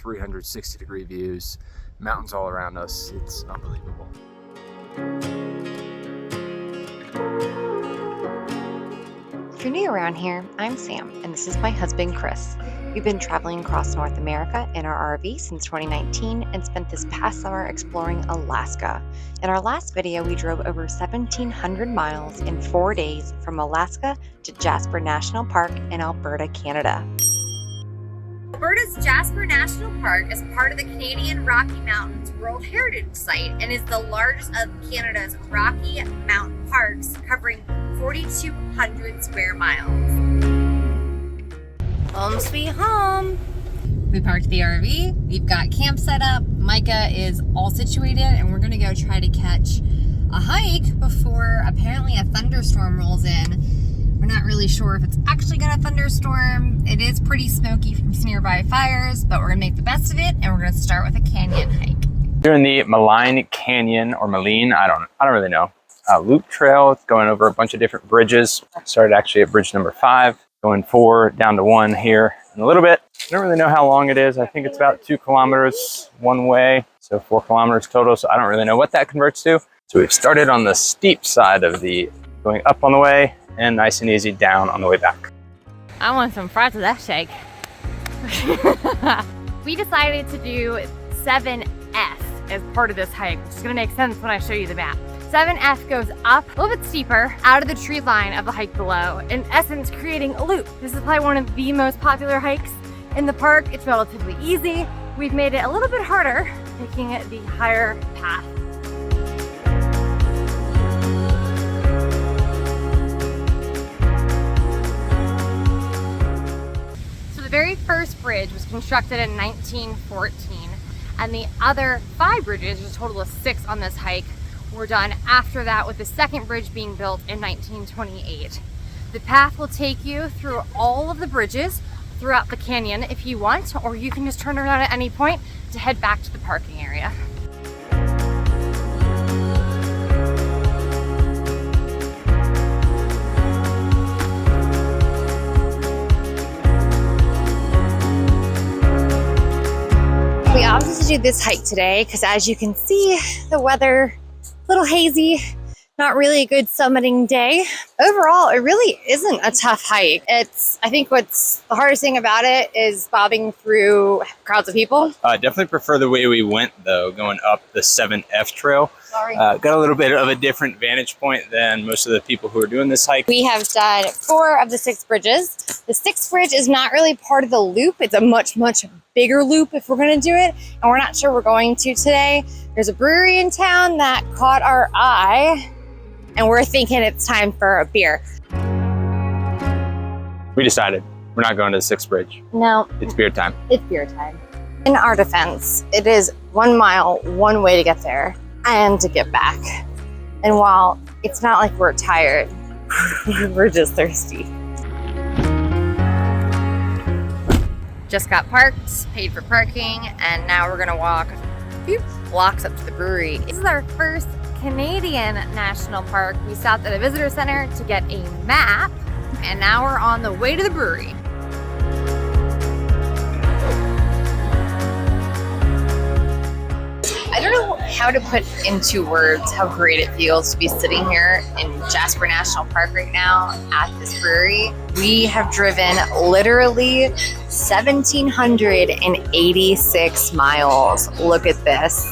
360-degree views, mountains all around us. It's unbelievable. If you're new around here, I'm Sam, and this is my husband, Chris. We've been traveling across North America in our RV since 2019 and spent this past summer exploring Alaska. In our last video, we drove over 1,700 miles in 4 days from Alaska to Jasper National Park in Alberta, Canada. Alberta's Jasper National Park is part of the Canadian Rocky Mountains World Heritage Site and is the largest of Canada's Rocky Mountain parks, covering 4,200 square miles. Home sweet home. We parked the RV, we've got camp set up, Micah is all situated, and we're gonna go try to catch a hike before apparently a thunderstorm rolls in. We're not really sure if it's actually gonna thunderstorm. It is pretty smoky from some nearby fires, but we're gonna make the best of it, and we're gonna start with a canyon hike. We're in the Maligne Canyon, or Maligne, I don't really know. Loop trail. It's going over a bunch of different bridges. Started actually at bridge number 5, going 4 down to 1 here in a little bit. I don't really know how long it is. I think it's about 2 kilometers one way, so 4 kilometers total. So I don't really know what that converts to. So we've started on the steep side of the going up on the way and nice and easy down on the way back. I want some fries with that shake. We decided to do 7F as part of this hike, which is gonna make sense when I show you the map. 7F goes up a little bit steeper out of the tree line of the hike below, in essence creating a loop. This is probably one of the most popular hikes in the park. It's relatively easy. We've made it a little bit harder, taking the higher path. So the very first bridge was constructed in 1914, and the other 5 bridges, there's a total of 6 on this hike, were done after that, with the second bridge being built in 1928. The path will take you through all of the bridges throughout the canyon if you want, or you can just turn around at any point to head back to the parking area. We opted to do this hike today because, as you can see, the weather a little hazy, not really a good summiting day. Overall, it really isn't a tough hike. I think what's the hardest thing about it is bobbing through crowds of people. I definitely prefer the way we went though, going up the 7F trail. Sorry. Got a little bit of a different vantage point than most of the people who are doing this hike. We have done 4 of the 6 bridges. The 6th bridge is not really part of the loop. It's a much, much bigger loop if we're gonna do it, and we're not sure we're going to today. There's a brewery in town that caught our eye, and we're thinking it's time for a beer. We decided we're not going to the 6th bridge. No. It's beer time. It's beer time. In our defense, it is 1 mile one way to get there and to get back. And while it's not like we're tired, we're just thirsty. Just got parked, paid for parking, and now we're gonna walk a few blocks up to the brewery. This is our first Canadian National Park. We stopped at a visitor center to get a map, and now we're on the way to the brewery. I don't know how to put into words how great it feels to be sitting here in Jasper National Park right now at this brewery. We have driven literally 1,786 miles. Look at this,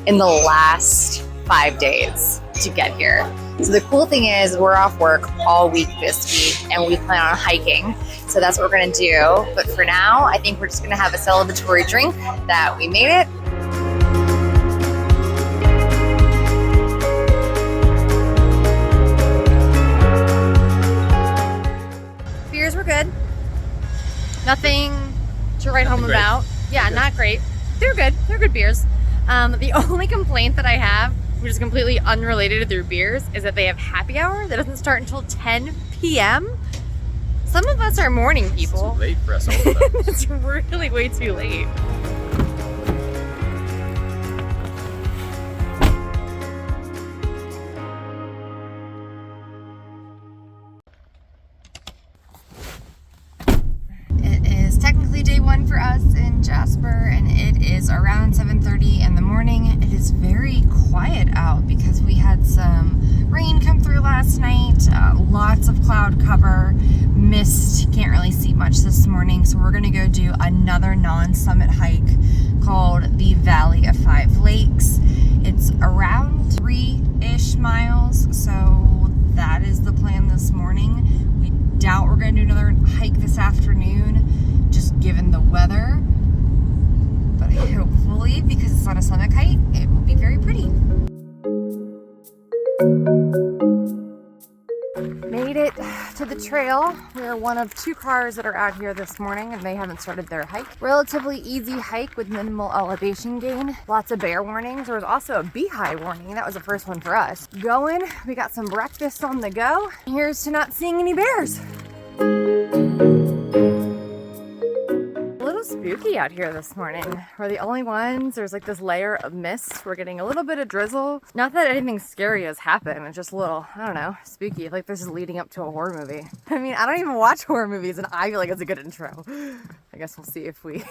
in the last 5 days to get here. So the cool thing is we're off work all week this week and we plan on hiking. So that's what we're gonna do. But for now, I think we're just gonna have a celebratory drink that we made it. Beers were good. Nothing to write home about. Yeah, not great. They're good. They're good beers. The only complaint that I have, which is completely unrelated to their beers, is that they have happy hour that doesn't start until 10 p.m. Some of us are morning people. It's too late for us all of us. It's really way too late. It is technically day 1 for us in Jasper, and is around 7:30 in the morning. It is very quiet out because we had some rain come through last night, lots of cloud cover, mist, can't really see much this morning. So we're gonna go do another non-summit hike called the Valley of Five Lakes. It's around 3-ish miles, so that is the plan this morning. We doubt we're gonna do another hike this afternoon, just given the weather. But hopefully, because it's on a summit height, it will be very pretty. Made it to the trail. We are one of 2 cars that are out here this morning, and they haven't started their hike. Relatively easy hike with minimal elevation gain. Lots of bear warnings. There was also a beehive warning, and that was the first one for us. Going, we got some breakfast on the go. Here's to not seeing any bears. Spooky out here this morning. We're the only ones. There's like this layer of mist. We're getting a little bit of drizzle. Not that anything scary has happened. It's just a little, I don't know, spooky. Like this is leading up to a horror movie. I mean, I don't even watch horror movies and I feel like it's a good intro. I guess we'll see if we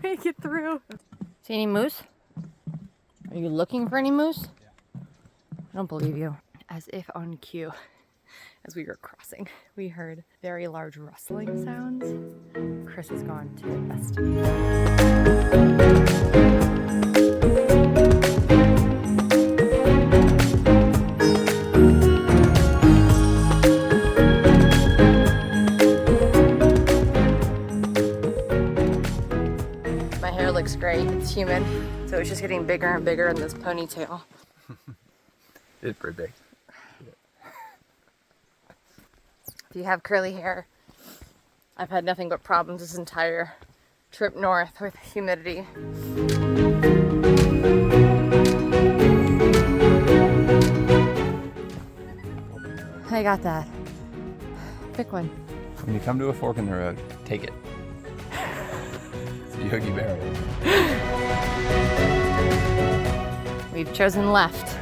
make it through. See any moose? Are you looking for any moose? Yeah. I don't believe you. As if on cue. As we were crossing, we heard very large rustling sounds. Chris has gone to investigate. My hair looks great. It's humid, so it's just getting bigger and bigger in this ponytail. It's pretty big. If you have curly hair, I've had nothing but problems this entire trip north with humidity. I got that. Pick one. When you come to a fork in the road, take it. It's a Yogi Berra. We've chosen left.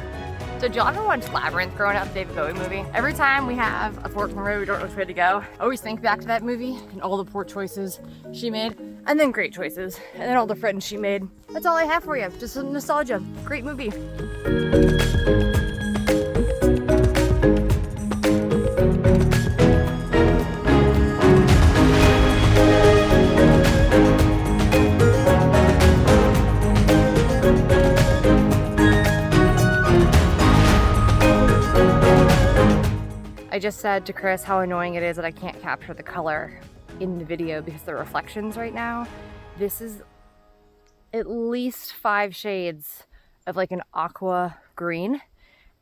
So did y'all ever watch Labyrinth growing up, David Bowie movie? Every time we have a fork in the road, we don't know which way to go. I always think back to that movie and all the poor choices she made, and then great choices, and then all the friends she made. That's all I have for you, just some nostalgia. Great movie. I just said to Chris how annoying it is that I can't capture the color in the video because of the reflections right now. This is at least 5 shades of like an aqua green.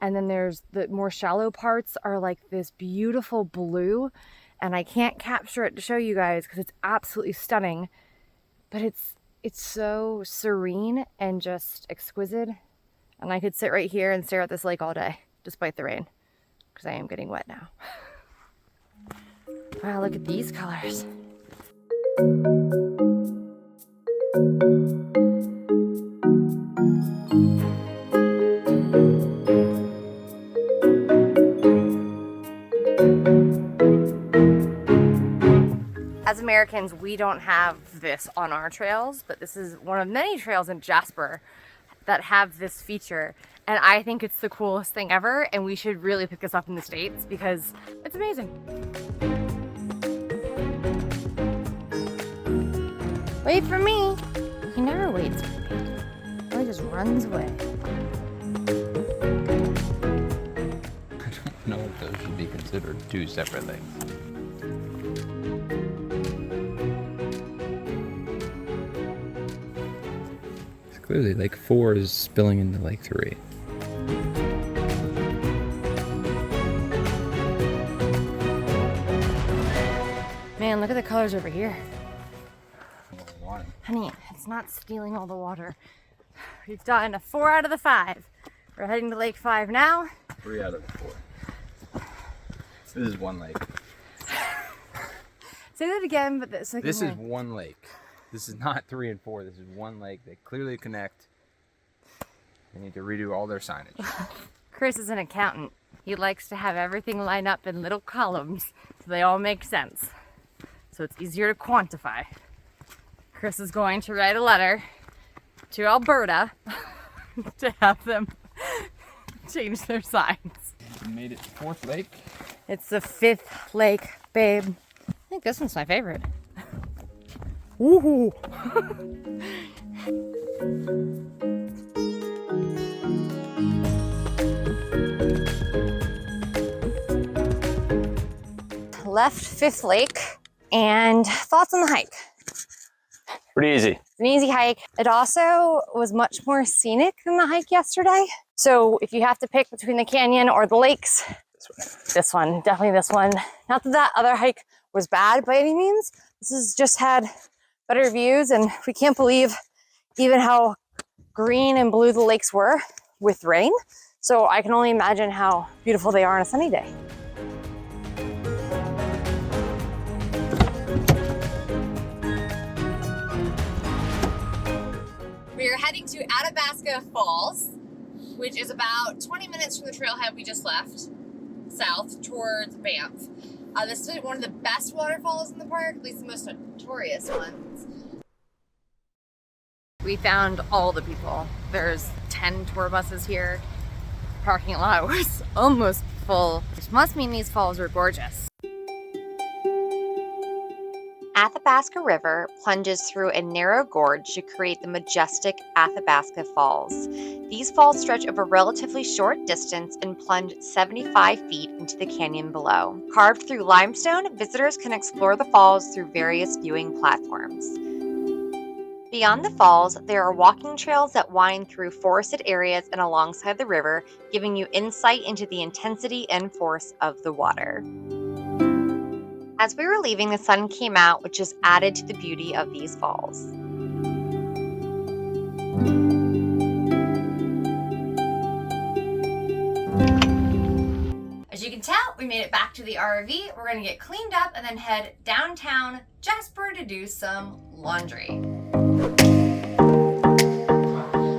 And then there's the more shallow parts are like this beautiful blue. And I can't capture it to show you guys because it's absolutely stunning. But it's so serene and just exquisite. And I could sit right here and stare at this lake all day, despite the rain. Because I am getting wet now. Wow, look at these colors. As Americans, we don't have this on our trails, but this is one of many trails in Jasper that have this feature. And I think it's the coolest thing ever, and we should really pick this up in the States because it's amazing. Wait for me. He never waits for me. He just runs away. I don't know if those should be considered 2 separate things. Clearly, Lake 4 is spilling into Lake 3. Man, look at the colors over here. Honey, it's not stealing all the water. We've done a 4 out of the 5. We're heading to Lake 5 now. 3 out of the 4. This is one lake. Say that again, but this is one lake. This is not 3 and 4. This is one lake. They clearly connect. They need to redo all their signage. Chris is an accountant. He likes to have everything line up in little columns so they all make sense. So it's easier to quantify. Chris is going to write a letter to Alberta to have them change their signs. We made it to 4th Lake. It's the 5th lake, babe. I think this one's my favorite. Woohoo! Left 5th Lake, and thoughts on the hike? Pretty easy. It's an easy hike. It also was much more scenic than the hike yesterday. So if you have to pick between the canyon or the lakes, this one, definitely this one. Not that that other hike was bad by any means. This has just had better views, and we can't believe even how green and blue the lakes were with rain. So I can only imagine how beautiful they are on a sunny day. We are heading to Athabasca Falls, which is about 20 minutes from the trailhead we just left, south towards Banff. This is one of the best waterfalls in the park, at least the most notorious ones. We found all the people. There's 10 tour buses here. The parking lot was almost full, which must mean these falls are gorgeous. Athabasca River plunges through a narrow gorge to create the majestic Athabasca Falls. These falls stretch over a relatively short distance and plunge 75 feet into the canyon below. Carved through limestone, visitors can explore the falls through various viewing platforms. Beyond the falls, there are walking trails that wind through forested areas and alongside the river, giving you insight into the intensity and force of the water. As we were leaving, the sun came out, which just added to the beauty of these falls. As you can tell, we made it back to the RV. We're going to get cleaned up and then head downtown Jasper to do some laundry.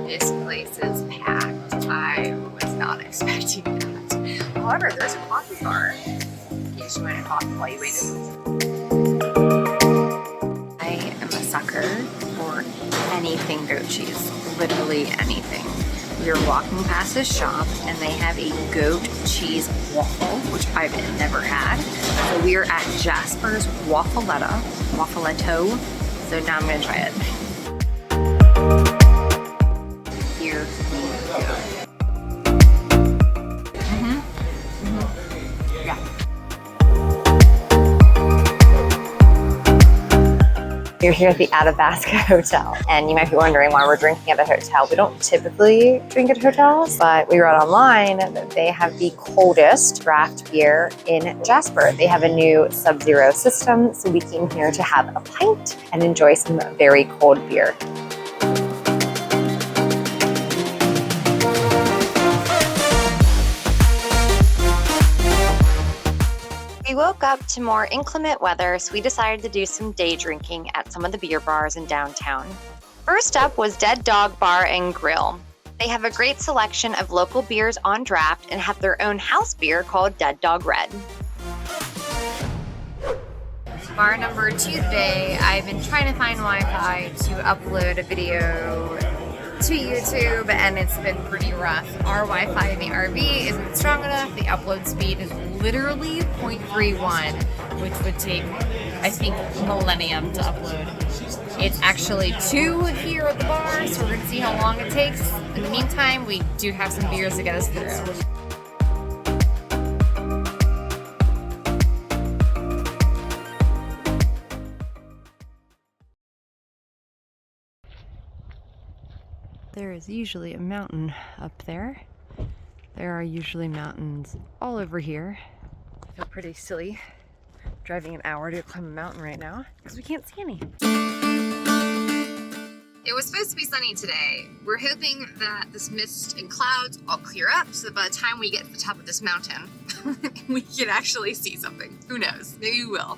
This place is packed. I was not expecting that. However, there's a coffee bar. You just went and coffee while you waited. I am a sucker for anything goat cheese, literally anything. We are walking past this shop and they have a goat cheese waffle, which I've never had. So we are at Jasper's Waffletto. So now I'm gonna try it. Here we go. Yeah. You're here at the Athabasca Hotel, and you might be wondering why we're drinking at a hotel. We don't typically drink at hotels, but we read online that they have the coldest draft beer in Jasper. They have a new Sub-Zero system, so we came here to have a pint and enjoy some very cold beer. We woke up to more inclement weather, so we decided to do some day drinking at some of the beer bars in downtown. First up was Dead Dog Bar and Grill. They have a great selection of local beers on draft and have their own house beer called Dead Dog Red. Bar number 2 today. I've been trying to find Wi-Fi to upload a video to YouTube, and it's been pretty rough. Our Wi-Fi in the RV isn't strong enough. The upload speed is literally 0.31, which would take, I think, millennium to upload. It's actually 2 here at the bar, so we're gonna see how long it takes. In the meantime, we do have some beers to get us through. There is usually a mountain up there. There are usually mountains all over here. I feel pretty silly driving an hour to climb a mountain right now because we can't see any. It was supposed to be sunny today. We're hoping that this mist and clouds all clear up so that by the time we get to the top of this mountain, we can actually see something. Who knows? Maybe we will.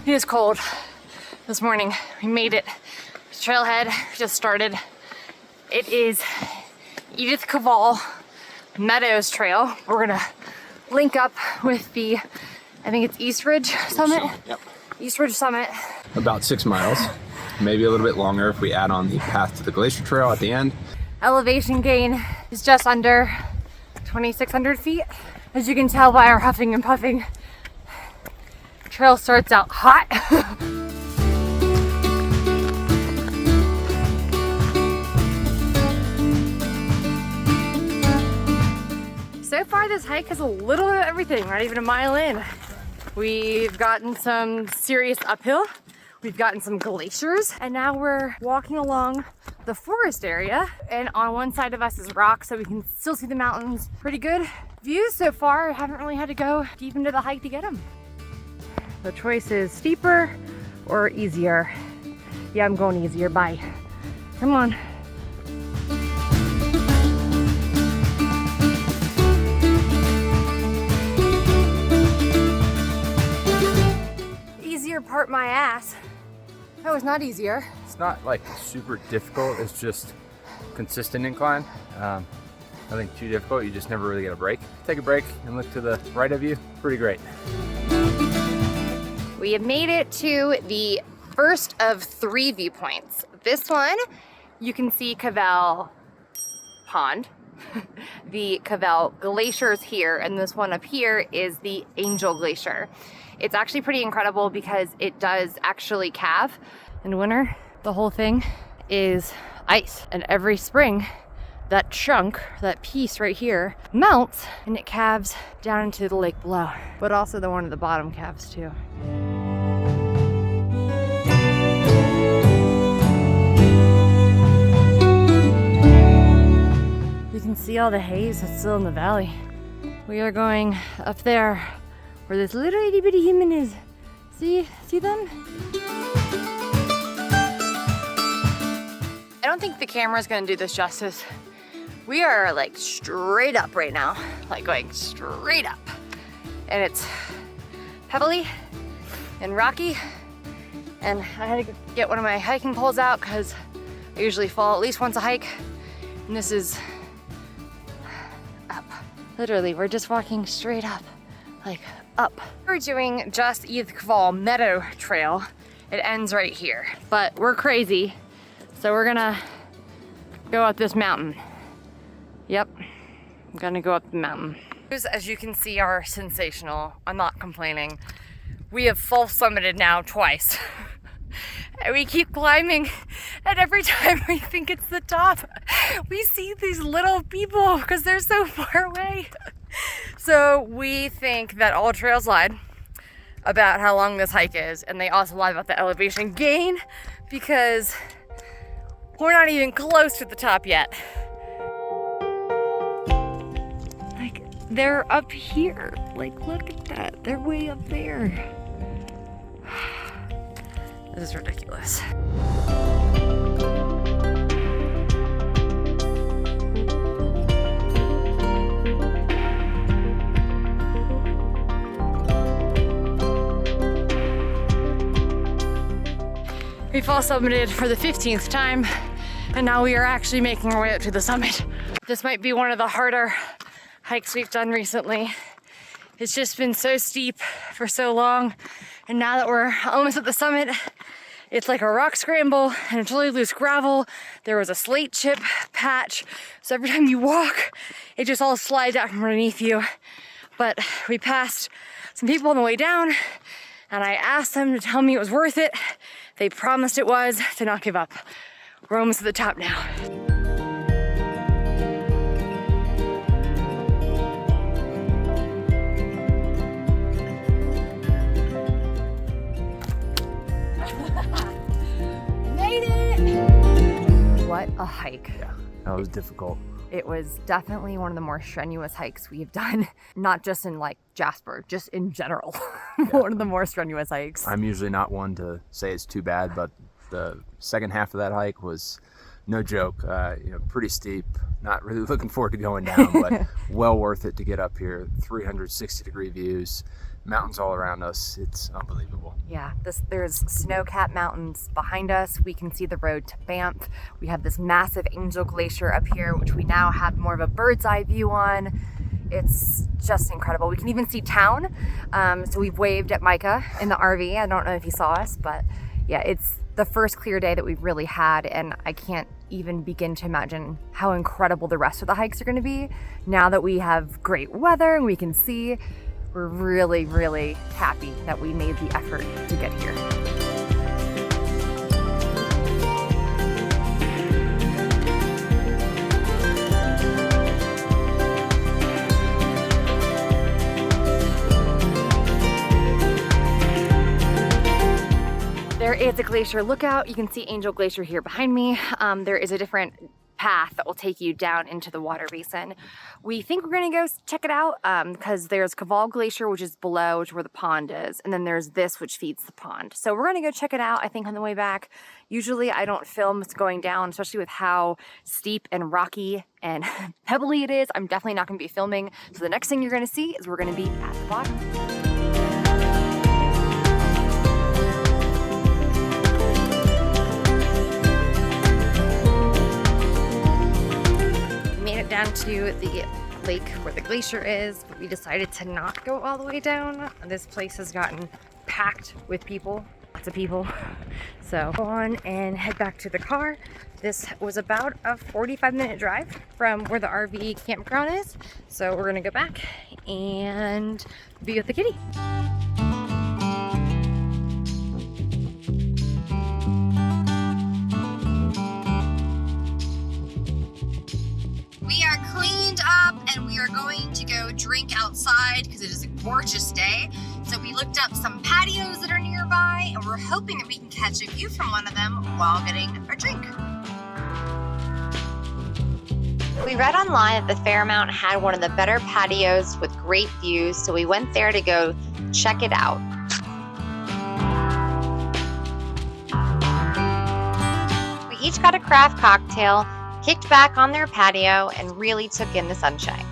It is cold this morning. We made it. Trailhead just started. It is Edith Cavell Meadows Trail. We're gonna link up with the, I think it's East Ridge Summit? Yep. East Ridge Summit. About 6 miles, maybe a little bit longer if we add on the path to the glacier trail at the end. Elevation gain is just under 2,600 feet. As you can tell by our huffing and puffing, trail starts out hot. So far this hike has a little bit of everything, not even a mile in. We've gotten some serious uphill, we've gotten some glaciers, and now we're walking along the forest area, and on one side of us is rock, so we can still see the mountains. Pretty good views so far. I haven't really had to go deep into the hike to get them. The choice is steeper or easier. Yeah, I'm going easier, bye. Come on. Easier part my ass. That was not easier. It's not like super difficult, it's just consistent incline. Nothing too difficult, you just never really get a break. Take a break and look to the right of you, pretty great. We have made it to the first of 3 viewpoints. This one, you can see Cavell Pond, the Cavell Glaciers here, and this one up here is the Angel Glacier. It's actually pretty incredible because it does actually calve in winter. The whole thing is ice, and every spring that chunk, that piece right here, melts and it calves down into the lake below. But also the one at the bottom calves too. You can see all the haze that's still in the valley. We are going up there where this little itty bitty human is. See them? I don't think the camera's gonna do this justice. We are like straight up right now, like going straight up. And it's pebbly and rocky. And I had to get one of my hiking poles out because I usually fall at least once a hike. And this is up. Literally, we're just walking straight up, like up. We're doing just Edith Cavell Meadow Trail. It ends right here, but we're crazy. So we're gonna go up this mountain. Yep, I'm gonna go up the mountain. As you can see, are sensational. I'm not complaining. We have full summited now twice. And we keep climbing, and every time we think it's the top, we see these little people because they're so far away. So we think that all trails lied about how long this hike is, and they also lied about the elevation gain because we're not even close to the top yet. Like, they're up here. Like, look at that. They're way up there. This is ridiculous. We've all summited for the 15th time, and now we are actually making our way up to the summit. This might be one of the harder hikes we've done recently. It's just been so steep for so long, and now that we're almost at the summit, it's like a rock scramble and it's really loose gravel. There was a slate chip patch, so every time you walk, it just all slides out from underneath you. But we passed some people on the way down, and I asked them to tell me it was worth it. They promised it was, to not give up. We're almost at the top now. Made it! What a hike. Yeah, that was difficult. It was definitely one of the more strenuous hikes we've done, not just in like Jasper, just in general. Yeah. One of the more strenuous hikes. I'm usually not one to say it's too bad, but the second half of that hike was no joke, pretty steep. Not really looking forward to going down, but well worth it to get up here. 360-degree views, mountains all around us. It's unbelievable. Yeah, there's snow-capped mountains behind us. We can see the road to Banff. We have this massive Angel Glacier up here, which we now have more of a bird's eye view on. It's just incredible. We can even see town. So we've waved at Micah in the RV. I don't know if he saw us, but yeah, it's the first clear day that we've really had, and I can't even begin to imagine how incredible the rest of the hikes are going to be now that we have great weather and we can see. We're really, really happy that we made the effort to get here. There is a glacier lookout. You can see Angel Glacier here behind me. There is a different path that will take you down into the water basin. We think we're gonna go check it out because there's Cavell Glacier, which is below, which is where the pond is, and then there's this, which feeds the pond. So we're gonna go check it out, I think, on the way back. Usually I don't film what's going down, especially with how steep and rocky and pebbly it is. I'm definitely not gonna be filming. So the next thing you're gonna see is we're gonna be at the bottom. Down to the lake where the glacier is, but we decided to not go all the way down. This place has gotten packed with people, lots of people. So go on and head back to the car. This was about a 45-minute drive from where the RV campground is. So we're gonna go back and be with the kitty. We are cleaned up and we are going to go drink outside because it is a gorgeous day. So we looked up some patios that are nearby and we're hoping that we can catch a view from one of them while getting our drink. We read online that the Fairmount had one of the better patios with great views, so we went there to go check it out. We each got a craft cocktail, kicked back on their patio, and really took in the sunshine.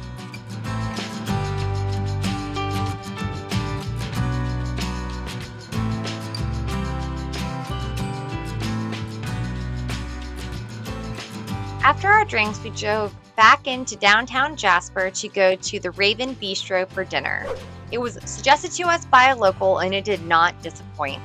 After our drinks, we drove back into downtown Jasper to go to the Raven Bistro for dinner. It was suggested to us by a local and it did not disappoint.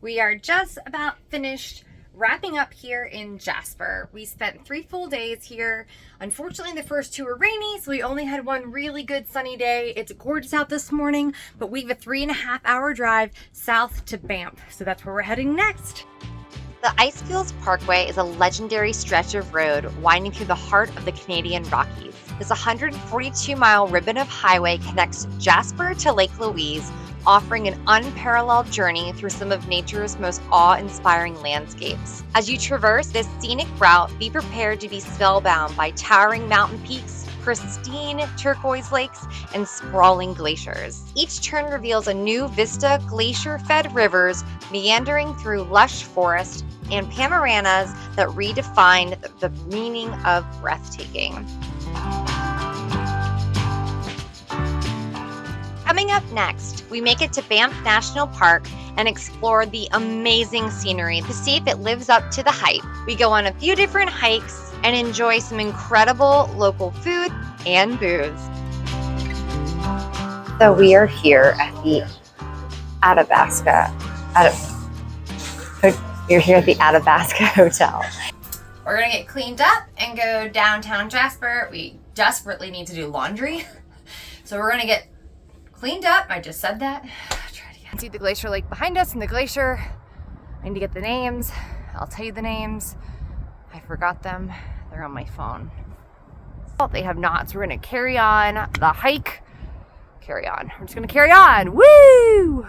We are just about finished wrapping up here in Jasper. We spent 3 full days here. Unfortunately, the first 2 were rainy, so we only had 1 really good sunny day. It's gorgeous out this morning, but we have a 3.5-hour drive south to Banff, so that's where we're heading next. The Icefield Parkway is a legendary stretch of road winding through the heart of the Canadian Rockies. This 142-mile ribbon of highway connects Jasper to Lake Louise, offering an unparalleled journey through some of nature's most awe-inspiring landscapes. As you traverse this scenic route, be prepared to be spellbound by towering mountain peaks, pristine turquoise lakes, and sprawling glaciers. Each turn reveals a new vista, glacier-fed rivers meandering through lush forest and panoramas that redefine the meaning of breathtaking. Coming up next, we make it to Banff National Park and explore the amazing scenery to see if it lives up to the hype. We go on a few different hikes and enjoy some incredible local food and booze. So we are here at the Athabasca. You're here at the Athabasca Hotel. We're gonna get cleaned up and go downtown Jasper. We desperately need to do laundry. So we're gonna get cleaned up. I just said that. Try it again. See the glacier lake behind us and the glacier. I need to get the names. I'll tell you the names. I forgot them. They're on my phone. Well, they have not, so we're gonna carry on the hike. carry on. We're just gonna carry on. Woo!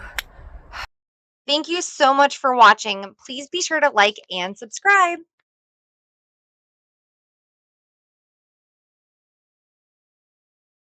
Thank you so much for watching. Please be sure to like and subscribe.